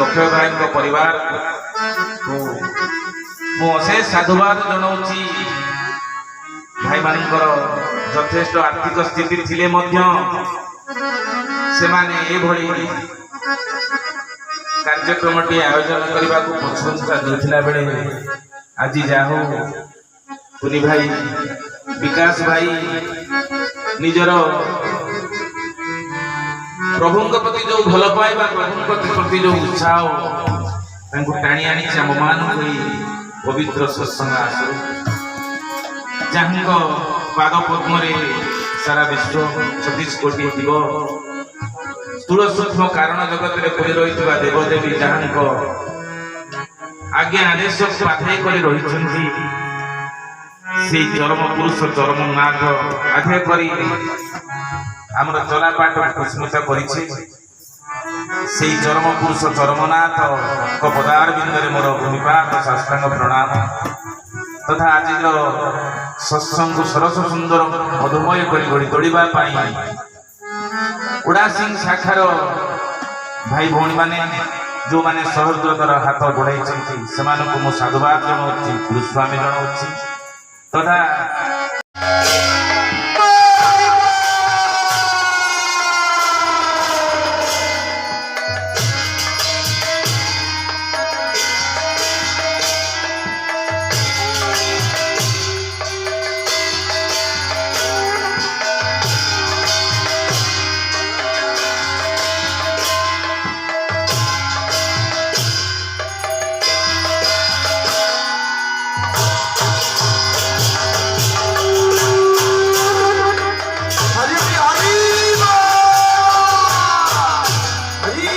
अक्षय भाई परिवार को मुझे साधुवाद जनाऊँगी। भाई मानकर यथेष्ट आर्थिक स्थिति थिले मध्य से माने एभली कार्यक्रमटी आयोजन करने को प्रशंसा देथिला बेले आज जाहु पुनी भाई विकास भाई निजर प्रभु प्रति जो भल पाइबा प्रभु प्रति जो उत्साह टाणी आनी आम मान पवित्र सत्संग आसु जहाँ पाद पद्म सारा विश्व 36 कोटी जीव स्थूल सूक्ष्म कारण जगत में पड़ी रही देवदेवी जहाँ आज्ञा आदेश बाधाई कर रही चरम पुरुष चरम नाथ आधे कर आमर चलापाट पुष्मित कर चरम पुरुष चरमनाथ पदार बिंदे मोर भूमिपात साष्टांग प्रणाम तथा आज सत्संग सरस सुंदर मधुमय कर गढ़ी तोड़ा उड़ासिंह शाखार भाई भौणी माने जो माने सहृदयतार हाथ बढ़ाई से साधुवाद जनाऊँ गुरुस्वामी जनाऊँ तथा हरी